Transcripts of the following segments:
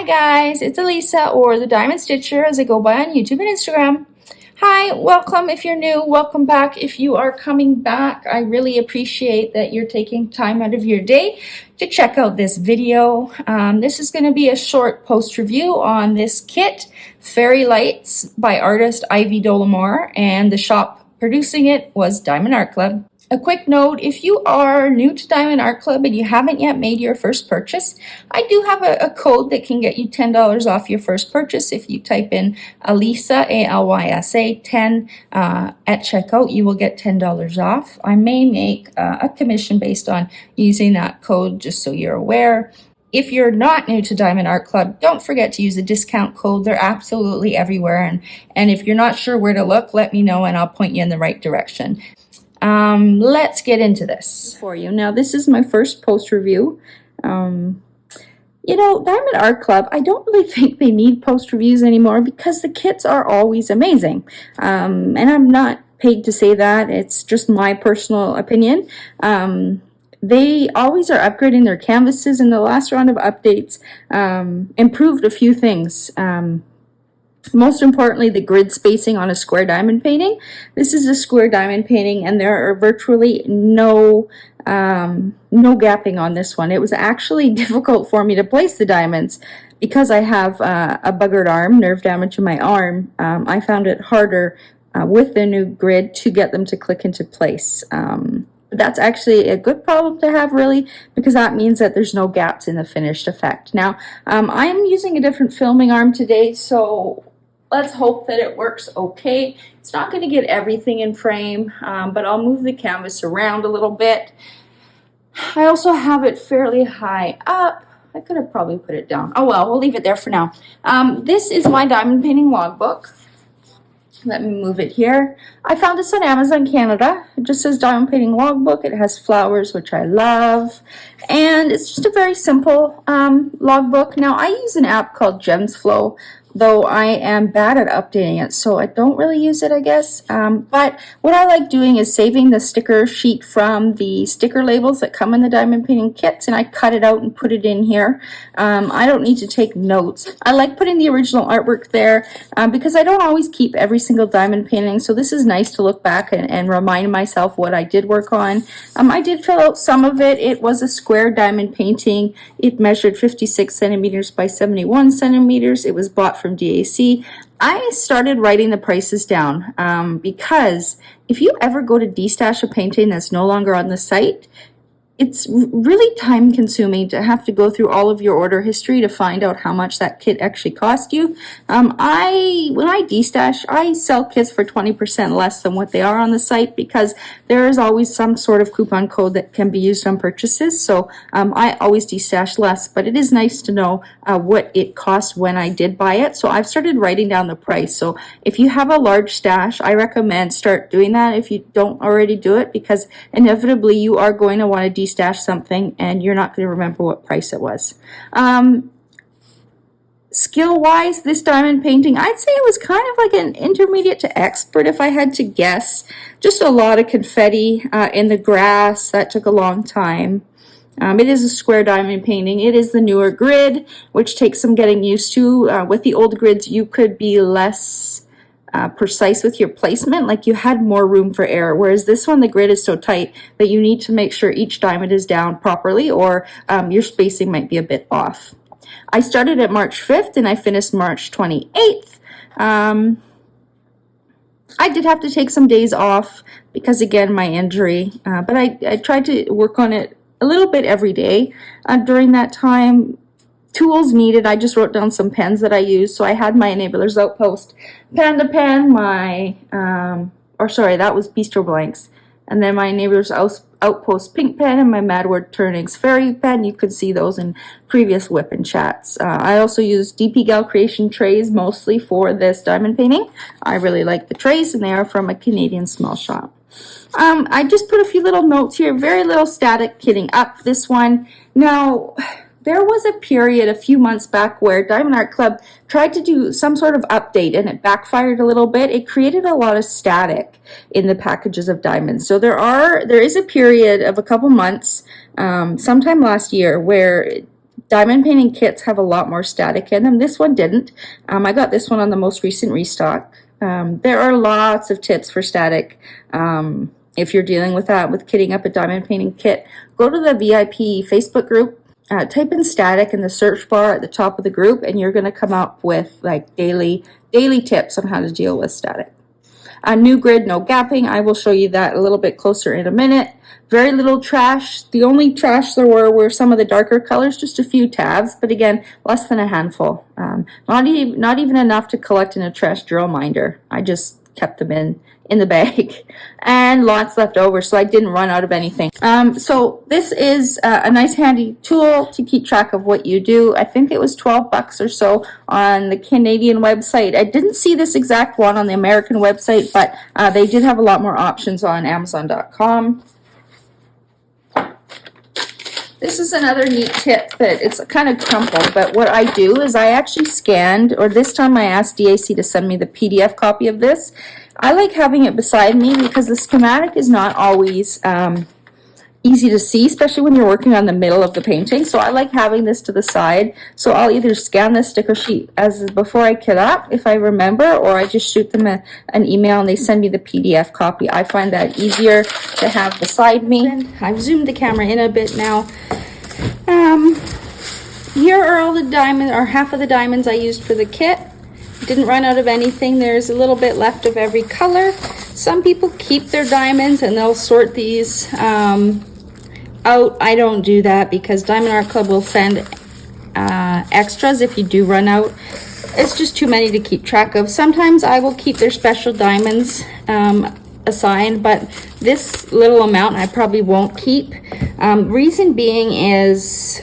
guys, it's Elisa, or the Diamond Stitcher as I go by on YouTube and Instagram. Hi, welcome if you're new, welcome back if you are coming back. I really appreciate that you're taking time out of your day to check out this video. This is going to be a short post review on this kit, Fairy Lights by artist Ivy Dolomore, and the shop producing it was Diamond Art Club. A quick note, if you are new to Diamond Art Club and you haven't yet made your first purchase, I do have a code that can get you $10 off your first purchase. If you type in Alysa, A-L-Y-S-A, 10 at checkout, you will get $10 off. I may make a commission based on using that code, just so you're aware. If you're not new to Diamond Art Club, don't forget to use a discount code. They're absolutely everywhere. And if you're not sure where to look, let me know and I'll point you in the right direction. Let's get into this for you. Now, this is my first post review. You know, Diamond Art Club, I don't really think they need post reviews anymore because the kits are always amazing. And I'm not paid to say that. It's just my personal opinion. They always are upgrading their canvases, and the last round of updates improved a few things. Most importantly, the grid spacing on a square diamond painting. This is a square diamond painting, and there are virtually no gapping on this one. It was actually difficult for me to place the diamonds because I have a buggered arm, nerve damage in my arm. I found it harder with the new grid to get them to click into place. That's actually a good problem to have, really, because that means that there's no gaps in the finished effect. Now, I'm using a different filming arm today, so let's hope that it works okay. It's not going to get everything in frame, but I'll move the canvas around a little bit. I also have it fairly high up. I could have probably put it down. Oh well, we'll leave it there for now. This is my diamond painting logbook. Let me move it here. I found this on Amazon Canada. It just says Diamond Painting Logbook. It has flowers, which I love. And it's just a very simple logbook. Now, I use an app called GemsFlow, though I am bad at updating it, so I don't really use it, I guess. But what I like doing is saving the sticker sheet from the sticker labels that come in the diamond painting kits, and I cut it out and put it in here. I don't need to take notes. I like putting the original artwork there because I don't always keep every single diamond painting, so this is nice to look back and remind myself what I did work on. I did fill out some of it. It was a square diamond painting. It measured 56 centimeters by 71 centimeters. It was bought from DAC. I started writing the prices down because if you ever go to destash a painting that's no longer on the site, it's really time consuming to have to go through all of your order history to find out how much that kit actually cost you. When I destash, I sell kits for 20% less than what they are on the site because there is always some sort of coupon code that can be used on purchases. So I always destash less, but it is nice to know what it cost when I did buy it. So I've started writing down the price. So if you have a large stash, I recommend start doing that if you don't already do it, because inevitably you are going to want to stash something and you're not going to remember what price it was. Skill wise, this diamond painting, I'd say it was kind of like an intermediate to expert if I had to guess. Just a lot of confetti in the grass. That took a long time. It is a square diamond painting. It is the newer grid, which takes some getting used to. With the old grids, you could be less precise with your placement, like you had more room for error, whereas this one, the grid is so tight that you need to make sure each diamond is down properly, or your spacing might be a bit off. I started at March 5th and I finished March 28th. I did have to take some days off because, again, my injury, but I tried to work on it a little bit every day during that time. Tools needed, I just wrote down some pens that I used. So I had my Enablers Outpost Panda pen, that was Bistro Blanks, and then my Enablers Outpost pink pen and my Madward Turnings fairy pen. You could see those in previous whip and chats. I also used DP Gal Creation trays mostly for this diamond painting. I really like the trays, and they are from a Canadian small shop. I just put a few little notes here, very little static kitting up this one. Now, there was a period a few months back where Diamond Art Club tried to do some sort of update and it backfired a little bit. It created a lot of static in the packages of diamonds. So there is a period of a couple months, sometime last year, where diamond painting kits have a lot more static in them. This one didn't. I got this one on the most recent restock. There are lots of tips for static. If you're dealing with that, with kitting up a diamond painting kit, go to the VIP Facebook group, type in static in the search bar at the top of the group, and you're going to come up with like daily tips on how to deal with static. New grid, no gapping. I will show you that a little bit closer in a minute. Very little trash. The only trash there were some of the darker colors, just a few tabs, but again, less than a handful. Not even enough to collect in a trash drill minder. I just kept them in the bag, and lots left over, so I didn't run out of anything. So this is a nice handy tool to keep track of what you do. I think it was 12 bucks or so on the Canadian website. I didn't see this exact one on the American website, but they did have a lot more options on Amazon.com. This is another neat tip that it's kind of crumpled, but what I do is I actually scanned, or this time I asked DAC to send me the PDF copy of this. I like having it beside me because the schematic is not always easy to see, especially when you're working on the middle of the painting. So I like having this to the side. So I'll either scan the sticker sheet as before I kit up, if I remember, or I just shoot them an email and they send me the PDF copy. I find that easier to have beside me. I've zoomed the camera in a bit now. Here are all the diamonds, or half of the diamonds I used for the kit. Didn't run out of anything. There's a little bit left of every color. Some people keep their diamonds and they'll sort these out. I don't do that because Diamond Art Club will send extras if you do run out. It's just too many to keep track of. Sometimes I will keep their special diamonds assigned, but this little amount I probably won't keep. Reason being is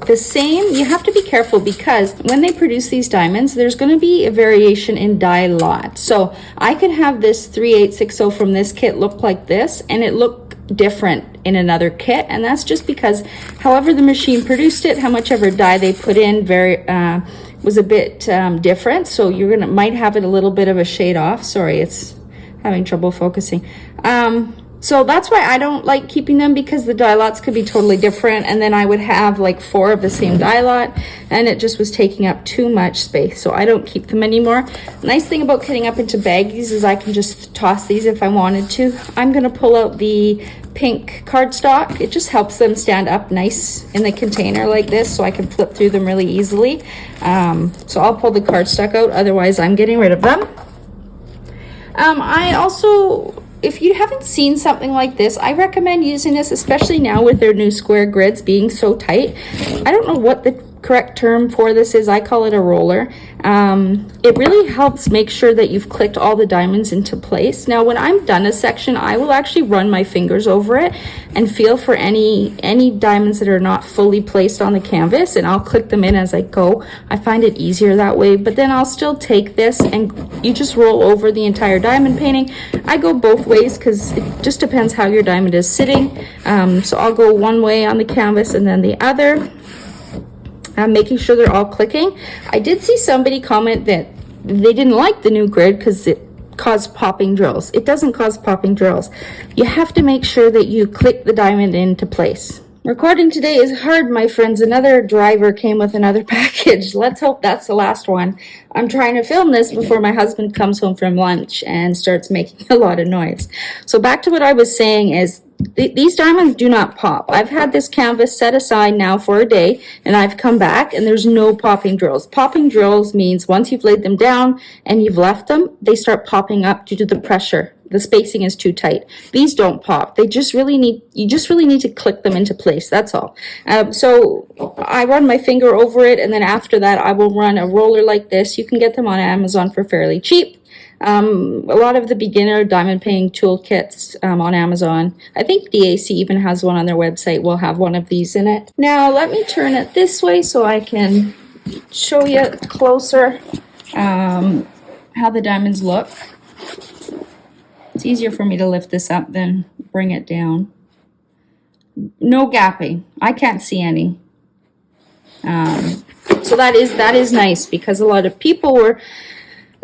the same. You have to be careful because when they produce these diamonds, there's going to be a variation in die lot. So I could have this 3860 from this kit look like this, and it look different in another kit, and that's just because however the machine produced it, how much ever dye they put in was a bit different. So you're might have it a little bit of a shade off. Sorry, it's having trouble focusing. So that's why I don't like keeping them, because the dye lots could be totally different, and then I would have like 4 of the same dye lot, and it just was taking up too much space, so I don't keep them anymore. Nice thing about cutting up into baggies is I can just toss these if I wanted to. I'm going to pull out the pink cardstock. It just helps them stand up nice in the container like this, so I can flip through them really easily. So I'll pull the cardstock out, otherwise I'm getting rid of them. I also, if you haven't seen something like this, I recommend using this, especially now with their new square grids being so tight. I don't know what the correct term for this is. I call it a roller. It really helps make sure that you've clicked all the diamonds into place. Now, when I'm done a section, I will actually run my fingers over it and feel for any diamonds that are not fully placed on the canvas, and I'll click them in as I go. I find it easier that way, but then I'll still take this and you just roll over the entire diamond painting. I go both ways because it just depends how your diamond is sitting. So I'll go one way on the canvas and then the other. Making sure they're all clicking. I did see somebody comment that they didn't like the new grid because it caused popping drills. It doesn't cause popping drills. You have to make sure that you click the diamond into place. Recording today is hard, my friends. Another driver came with another package. Let's hope that's the last one. I'm trying to film this before my husband comes home from lunch and starts making a lot of noise. So back to what I was saying is these diamonds do not pop. I've had this canvas set aside now for a day, and I've come back and there's no popping drills. Popping drills means once you've laid them down and you've left them, they start popping up due to the pressure. The spacing is too tight. These don't pop. You just really need to click them into place. That's all. So I run my finger over it, and then after that I will run a roller like this. You can get them on Amazon for fairly cheap. A lot of the beginner diamond painting toolkits on Amazon. I think DAC even has one on their website. Will have one of these in it. Now let me turn it this way so I can show you closer how the diamonds look. It's easier for me to lift this up than bring it down. No gapping. I can't see any. So that is nice, because a lot of people were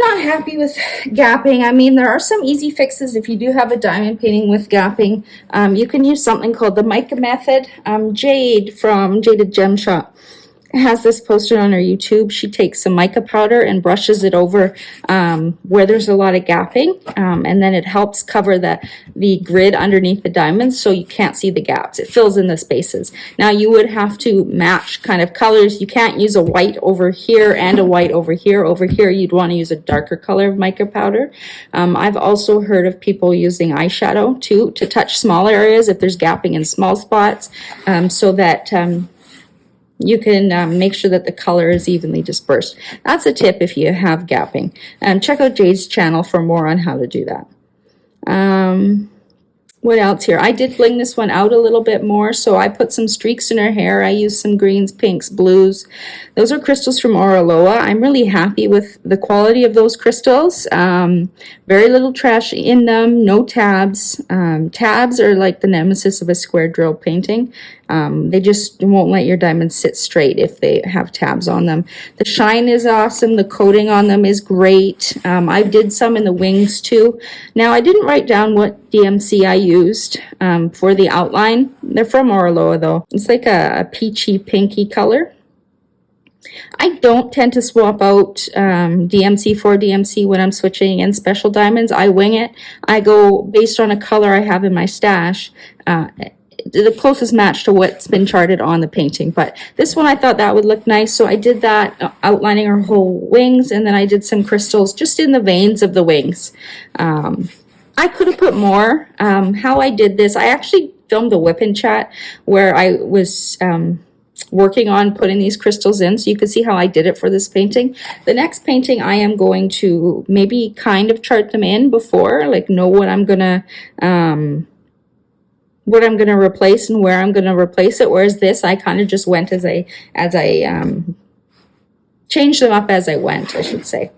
Not happy with gapping. I mean, there are some easy fixes if you do have a diamond painting with gapping. You can use something called the mica method. Jade from Jaded Gem Shop has this posted on her YouTube. She takes some mica powder and brushes it over where there's a lot of gapping, and then it helps cover the grid underneath the diamonds so you can't see the gaps. It fills in the spaces. Now you would have to match kind of colors. You can't use a white over here and a white over here. Over here you'd want to use a darker color of mica powder. I've also heard of people using eyeshadow too to touch small areas if there's gapping in small spots, so that you can make sure that the color is evenly dispersed. That's a tip if you have gapping. Check out Jade's channel for more on how to do that. What else here? I did bling this one out a little bit more, so I put some streaks in her hair. I used some greens, pinks, blues. Those are crystals from Oraloa. I'm really happy with the quality of those crystals. Very little trash in them, no tabs. Tabs are like the nemesis of a square drill painting. They just won't let your diamonds sit straight if they have tabs on them. The shine is awesome. The coating on them is great. I did some in the wings too. Now, I didn't write down what DMC I used for the outline. They're from Oraloa though. It's like a peachy pinky color. I don't tend to swap out DMC for DMC when I'm switching in special diamonds. I wing it. I go based on a color I have in my stash. The closest match to what's been charted on the painting, but this one I thought that would look nice, so I did that, outlining her whole wings, and then I did some crystals just in the veins of the wings. I could have put more. How I did this, I actually filmed a whip-in chat where I was working on putting these crystals in, so you can see how I did it for this painting. The next painting I am going to maybe kind of chart them in before, like know what I'm gonna replace and where I'm gonna replace it. Whereas this, I kind of just went as I changed them up as I went, I should say.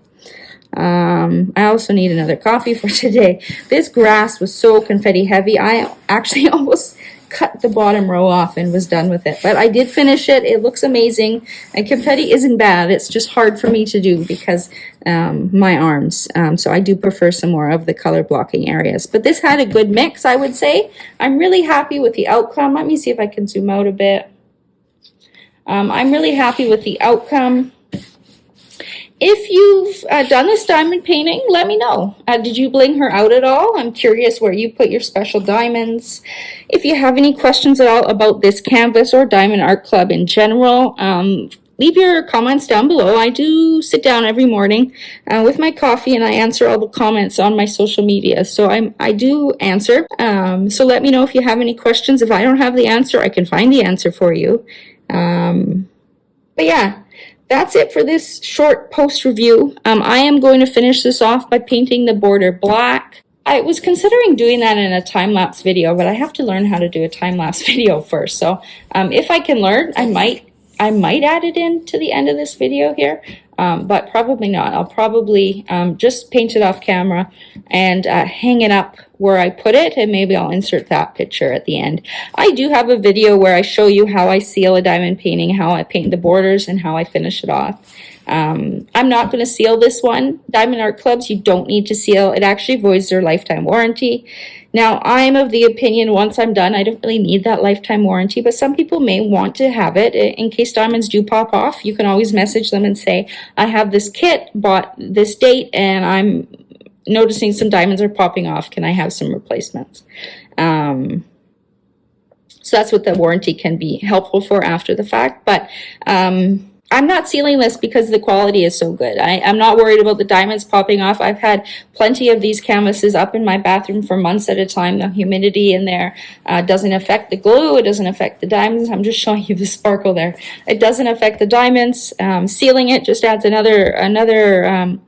I also need another coffee for today. This grass was so confetti heavy. I actually almost cut the bottom row off and was done with it, but I did finish it. It looks amazing, and confetti isn't bad. It's just hard for me to do because my arms, so I do prefer some more of the color blocking areas, but this had a good mix, I would say. I'm really happy with the outcome. Let me see if I can zoom out a bit. I'm really happy with the outcome. If you've done this diamond painting, let me know. Did you bling her out at all? I'm curious where you put your special diamonds. If you have any questions at all about this canvas or Diamond Art Club in general, leave your comments down below. I do sit down every morning with my coffee and I answer all the comments on my social media. So I do answer. So let me know if you have any questions. If I don't have the answer, I can find the answer for you. But yeah. That's it for this short post review. I am going to finish this off by painting the border black. I was considering doing that in a time-lapse video, but I have to learn how to do a time-lapse video first. So if I can learn, I might add it in to the end of this video here, but probably not. I'll probably just paint it off camera and hang it up where I put it, and maybe I'll insert that picture at the end. I do have a video where I show you how I seal a diamond painting, how I paint the borders, and how I finish it off. I'm not going to seal this one. Diamond Art Clubs, you don't need to seal. It actually voids their lifetime warranty. Now, I'm of the opinion once I'm done, I don't really need that lifetime warranty, but some people may want to have it in case diamonds do pop off. You can always message them and say, I have this kit, bought this date, and I'm noticing some diamonds are popping off. Can I have some replacements? So that's what the warranty can be helpful for after the fact, but I'm not sealing this because the quality is so good. I'm not worried about the diamonds popping off. I've had plenty of these canvases up in my bathroom for months at a time. The humidity in there doesn't affect the glue. It doesn't affect the diamonds. I'm just showing you the sparkle there. It doesn't affect the diamonds. Sealing it just adds another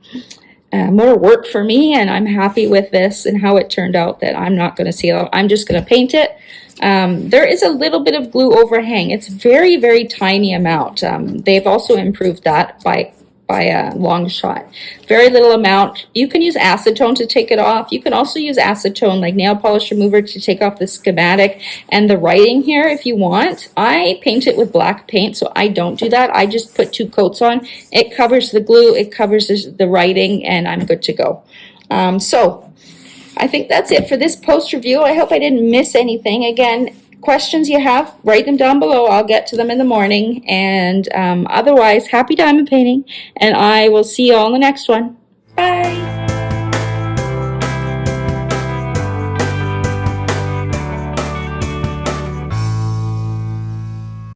more work for me, and I'm happy with this and how it turned out. That I'm not going to seal. I'm just going to paint it. There is a little bit of glue overhang. It's very, very tiny amount. They've also improved that by by a long shot. Very little amount. You can use acetone to take it off. You can also use acetone like nail polish remover to take off the schematic and the writing here if you want. I paint it with black paint, so I don't do that. I just put 2 coats on. It covers the glue, it covers the writing, and I'm good to go. So I think that's it for this post review. I hope I didn't miss anything. Again, questions you have, write them down below. I'll get to them in the morning. And otherwise, happy diamond painting, and I will see you all in the next one. Bye.